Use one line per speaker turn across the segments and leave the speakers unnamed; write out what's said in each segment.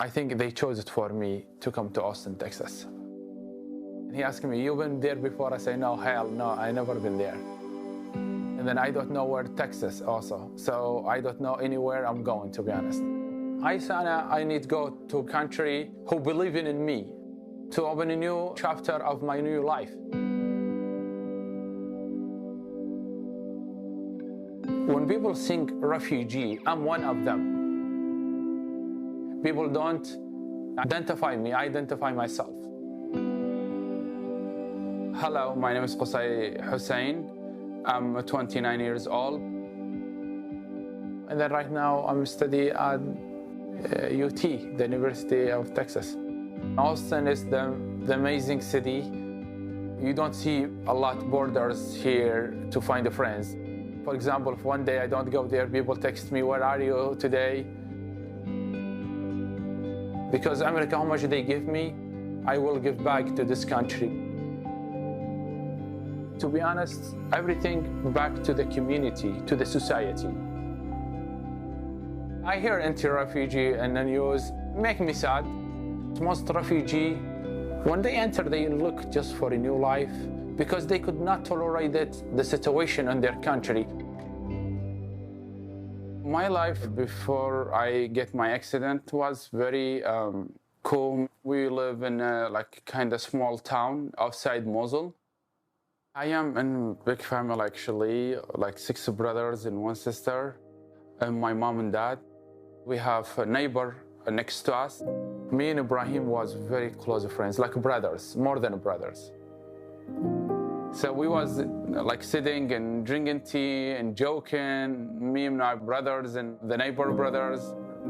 I think they chose it for me to come to Austin, Texas. And he asked me, "You been there before?" I say, "No, hell no, I never been there." And then I don't know where Texas also. So I don't know anywhere I'm going, to be honest. I need to go to a country who believe in me, to open a new chapter of my new life. When people think refugee, I'm one of them. People don't identify me, I identify myself. Hello, my name is Qusay Hussein. I'm 29 years old. And then right now I'm studying at UT, the University of Texas. Austin is the amazing city. You don't see a lot of borders here to find friends. For example, if one day I don't go there, people text me, "Where are you today?" Because America, how much they give me, I will give back to this country. To be honest, everything back to the community, to the society. I hear anti-refugee in the news, make me sad. Most refugee, when they enter, they look just for a new life because they could not tolerate the situation in their country. My life before I get my accident was very cool. We live in a kind of small town outside Mosul. I am in a big family actually, like 6 brothers and 1 sister, and my mom and dad. We have a neighbor next to us. Me and Ibrahim was very close friends, like brothers, more than brothers. So we was like sitting and drinking tea and joking, me and my brothers and the neighbor brothers.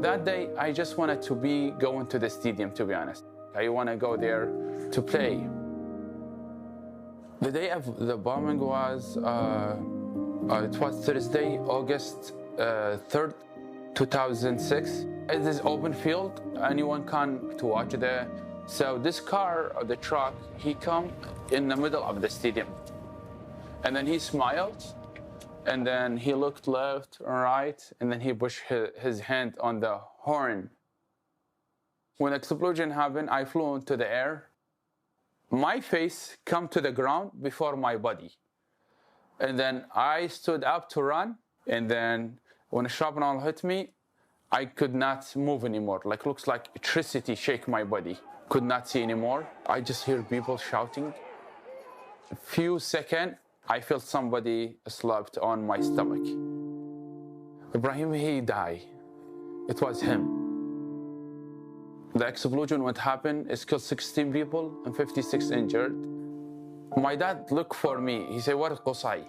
That day, I just wanted to be going to the stadium, to be honest. I want to go there to play. The day of the bombing was, it was Thursday, August 3rd, 2006. It is open field, anyone can to watch there. So this car, or the truck, he come in the middle of the stadium. And then he smiled, and then he looked left and right, and then he pushed his hand on the horn. When the explosion happened, I flew into the air. My face come to the ground before my body. And then I stood up to run, and then when the shrapnel hit me, I could not move anymore. Looks like electricity shake my body. Could not see anymore. I just hear people shouting. A few seconds, I felt somebody slapped on my stomach. Ibrahim, he died. It was him. The explosion, what happened, is killed 16 people and 56 injured. My dad looked for me. He said, "What is Qusay?"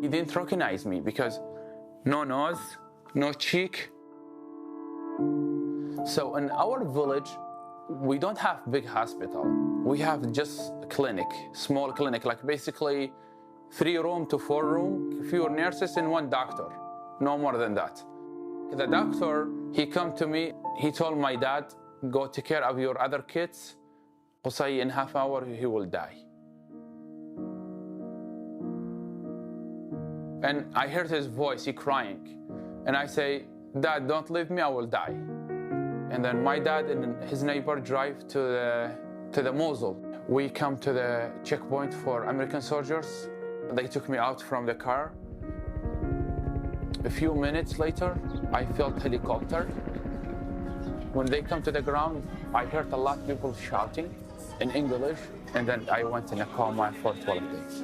He didn't recognize me because no nose, no cheek. So in our village, we don't have big hospital. We have just a clinic, small clinic, like basically 3 room to 4 room, fewer nurses and 1 doctor, no more than that. The doctor, he come to me, he told my dad, "Go take care of your other kids. Qusay, in half hour, he will die." And I heard his voice, he crying. And I say, "Dad, don't leave me, I will die." And then my dad and his neighbor drive to the Mosul. We come to the checkpoint for American soldiers. They took me out from the car. A few minutes later, I felt helicopter. When they come to the ground, I heard a lot of people shouting in English, and then I went in a coma for 12 days.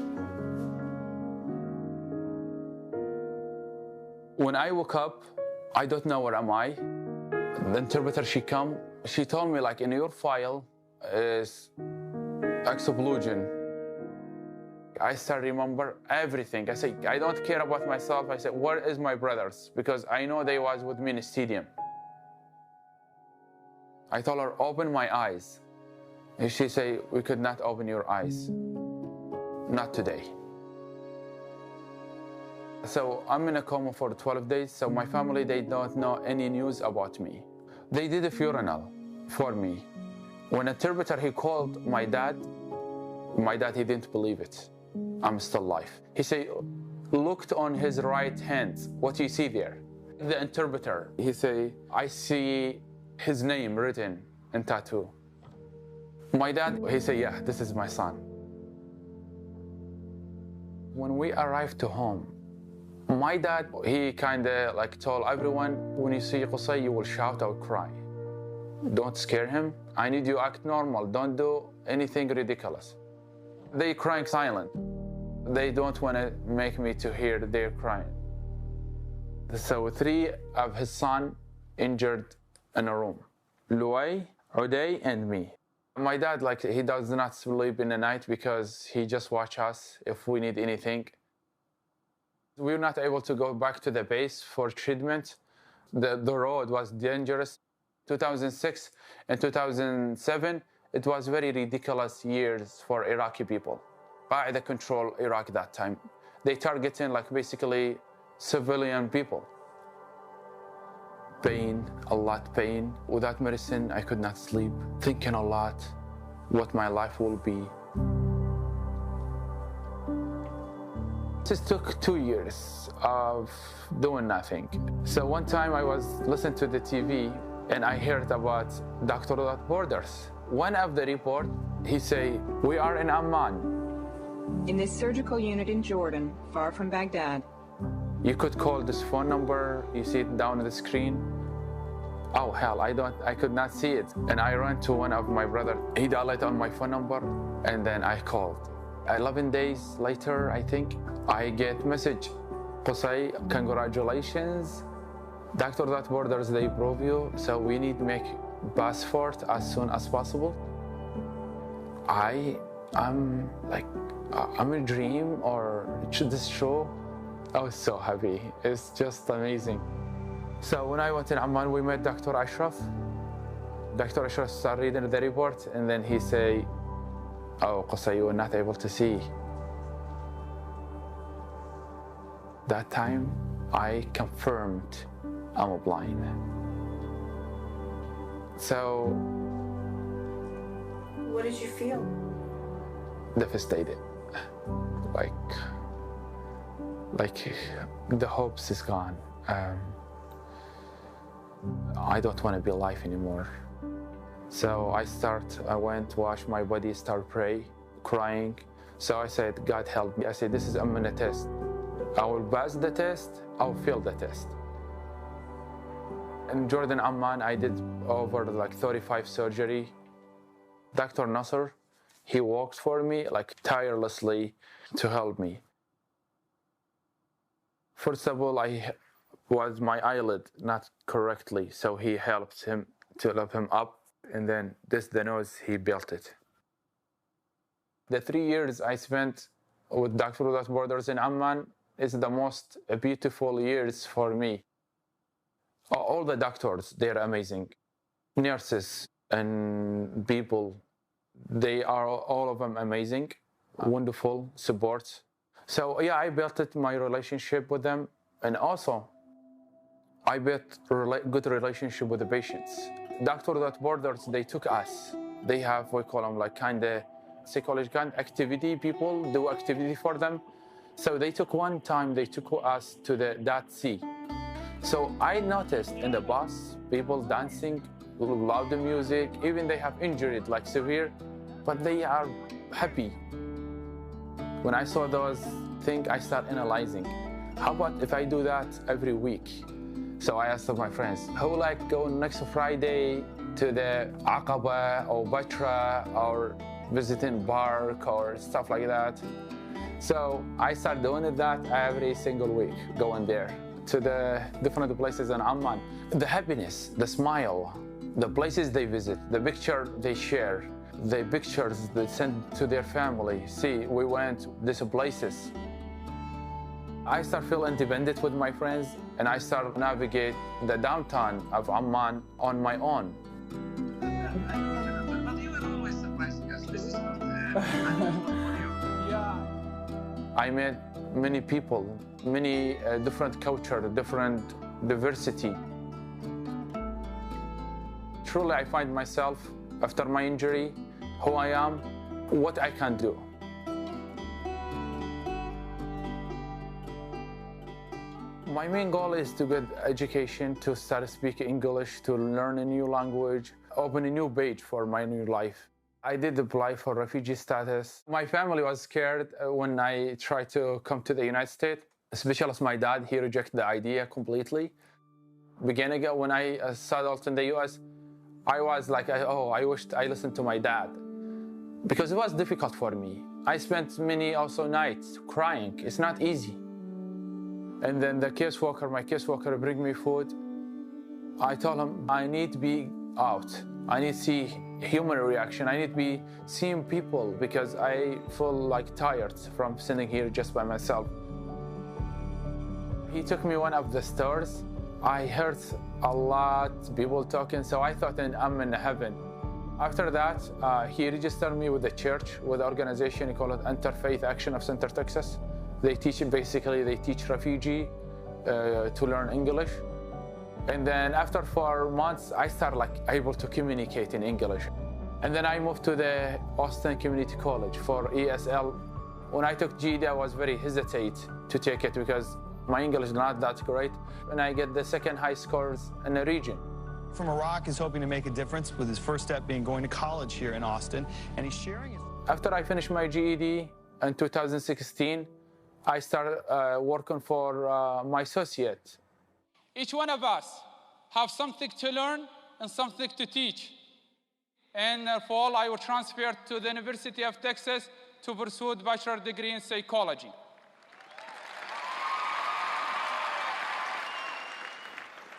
When I woke up, I don't know where am I. The interpreter, she told me in your file is explosion. I start remember everything. I say, I don't care about myself. I said, where is my brothers? Because I know they was with me in the stadium. I told her, open my eyes. And she say, we could not open your eyes. Not today. So I'm in a coma for 12 days. So my family, they don't know any news about me. They did a funeral for me. When an interpreter, he called my dad, he didn't believe it. I'm still alive. He said, looked on his right hand. What do you see there? The interpreter, he say, I see his name written in tattoo. My dad, he said, yeah, this is my son. When we arrived to home, my dad, he kind of like told everyone, when you see Qusay, you will shout or cry. Don't scare him. I need you to act normal. Don't do anything ridiculous. They crying silent. They don't want to make me to hear their crying. So 3 of his son injured in a room. Luay, Uday, and me. My dad, like, he does not sleep in the night because he just watch us if we need anything. We were not able to go back to the base for treatment. The road was dangerous. 2006 and 2007, it was very ridiculous years for Iraqi people. Qaeda control Iraq that time. They targeting like basically civilian people. Pain, a lot pain. Without medicine, I could not sleep. Thinking a lot what my life will be. This took 2 years of doing nothing. So one time I was listening to the TV and I heard about Doctors Without Borders. One of the report, he say, we are in Amman.
In this surgical unit in Jordan, far from Baghdad.
You could call this phone number, you see it down on the screen. Oh hell, I could not see it. And I ran to one of my brother, he dialed it on my phone number, and then I called. 11 days later, I think, I get message. Qusay, congratulations. Doctors Without Borders, they approve you, so we need to make passport as soon as possible. I'm like, I'm a dream or this show. I was so happy. It's just amazing. So when I went in Amman, we met Dr. Ashraf. Dr. Ashraf started reading the report, and then he say, oh, Qusay, you were not able to see. That time, I confirmed I'm blind. So,
What did you feel?
Devastated. Like the hopes is gone. I don't want to be alive anymore. So I went to wash my body, start pray, crying. So I said, God help me. I said, this is a minute test. I will pass the test, I'll fail the test. In Jordan, Amman, I did over like 35 surgery. Dr. Nasser, he worked for me like tirelessly to help me. First of all, my eyelid not correctly, so he helped him to lift him up, and then the nose, he built it. The 3 years I spent with Doctors Without Borders in Amman is the most beautiful years for me. All the doctors, they're amazing. Nurses and people, they are all of them amazing, wonderful support. So yeah, I built my relationship with them, and also I built good relationship with the patients. Doctors Without Borders, they took us. They have, we call them like kind of psychological activity, people do activity for them. So they took us to the Dead Sea. So I noticed in the bus, people dancing, loud music, even they have injured, like severe, but they are happy. When I saw those things, I started analyzing. How about if I do that every week? So I asked my friends, who like go next Friday to the Aqaba or Batra or visiting park or stuff like that? So I started doing that every single week, going there to the different places in Amman. The happiness, the smile, the places they visit, the picture they share, the pictures they send to their family. See, we went these places. I start feeling independent with my friends, and I start navigate the downtown of Amman on my own.
But you were always surprising us. This is not
Yeah. I met many people, many different culture, different diversity. Truly, I find myself, after my injury, who I am, what I can do. My main goal is to get education, to start speaking English, to learn a new language, open a new page for my new life. I did apply for refugee status. My family was scared when I tried to come to the United States, especially as my dad, he rejected the idea completely. Beginning when I settled in the US, I was like, oh, I wished I listened to my dad, because it was difficult for me. I spent many also nights crying. It's not easy. And then my caseworker bring me food. I told him I need to be out. I need to see human reaction. I need to be seeing people because I feel like tired from sitting here just by myself. He took me one of the stores. I heard a lot of people talking, so I thought I'm in heaven. After that, he registered me with the church, with the organization called Interfaith Action of Center, Texas. They teach refugee to learn English. And then after 4 months, I started able to communicate in English. And then I moved to the Austin Community College for ESL. When I took GED, I was very hesitant to take it because my English is not that great. And I get the second high scores in the region.
From Iraq is hoping to make a difference with his first step being going to college here in Austin. And he's sharing his...
After I finished my GED in 2016, I started working for my associate.
Each one of us have something to learn and something to teach. In the fall, I will transfer to the University of Texas to pursue a bachelor's degree in psychology.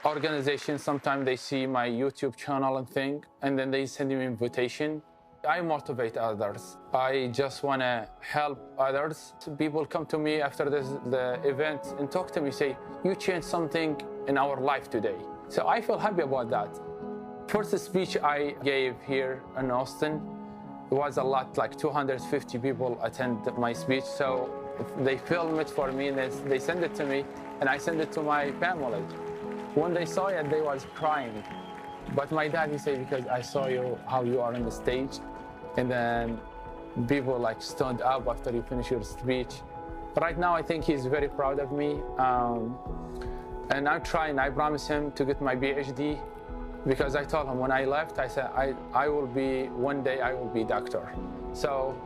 Organizations, sometimes they see my YouTube channel and then they send me an invitation. I motivate others. I just want to help others. People come to me after the event and talk to me, say, you changed something in our life today. So I feel happy about that. First speech I gave here in Austin, it was a lot, like 250 people attend my speech. So they film it for me and they send it to me and I send it to my family. When they saw it, they was crying. But my dad, he said, because I saw you, how you are on the stage. And then people stood up after you finish your speech. Right now, I think he's very proud of me. And I'm trying, I promised him to get my PhD because I told him when I left, I said, I will be, one day I will be doctor. So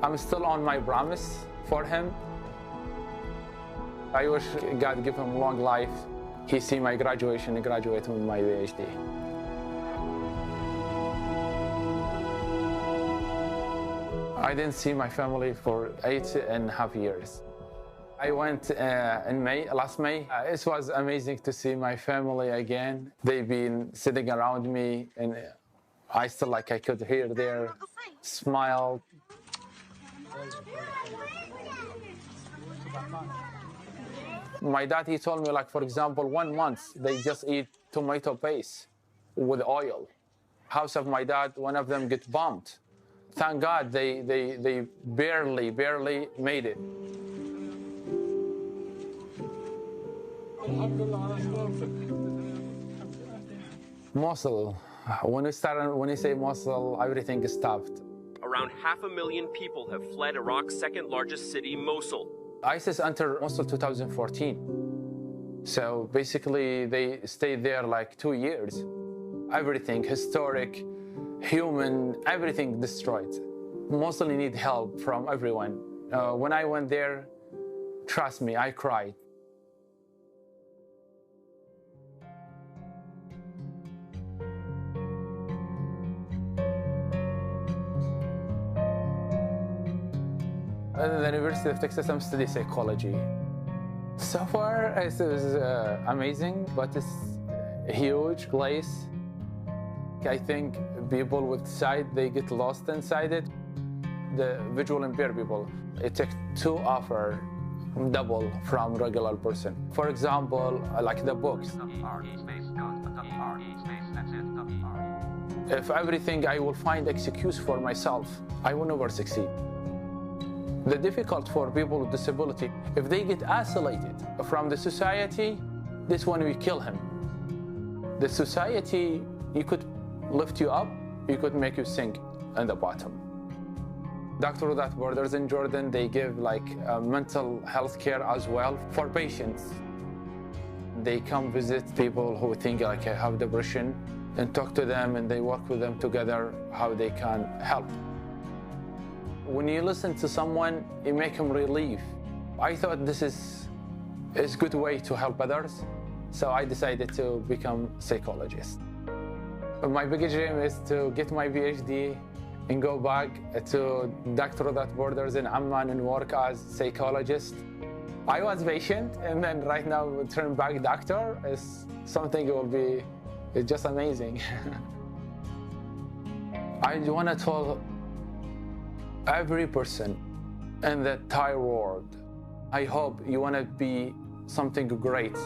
I'm still on my promise for him. I wish God give him long life. He see my graduation and graduate with my PhD. I didn't see my family for 8.5 years. I went in last May. It was amazing to see my family again. They've been sitting around me and I still I could hear their smile. My dad, he told me for example, 1 month, they just eat tomato paste with oil. House of my dad, one of them get bombed. Thank God they barely made it. Mosul. When you say Mosul, everything stopped.
Around 500,000 people have fled Iraq's second largest city, Mosul.
ISIS entered Mosul 2014. So basically they stayed there 2 years. Everything, historic, human, everything destroyed. Mosul need help from everyone. When I went there, trust me, I cried. At the University of Texas, I'm studying psychology. So far, it was amazing, but it's a huge place. I think people with sight, they get lost inside it. The visual impaired people, it takes 2 hours, double from regular person. For example, the books. If everything I will find excuse for myself, I will never succeed. The difficult for people with disability, if they get isolated from the society, this one will kill him. The society, you could lift you up, you could make you sink in the bottom. Doctors Without Borders in Jordan, they give mental health care as well for patients. They come visit people who think like have depression and talk to them, and they work with them together how they can help. When you listen to someone, you make them relief. I thought this is a good way to help others, so I decided to become a psychologist. My biggest dream is to get my PhD and go back to Doctor Without Borders in Amman and work as psychologist. I was patient, and then right now turn back doctor is something it will be it's just amazing. I want to tell every person in the entire world, I hope you want to be something great.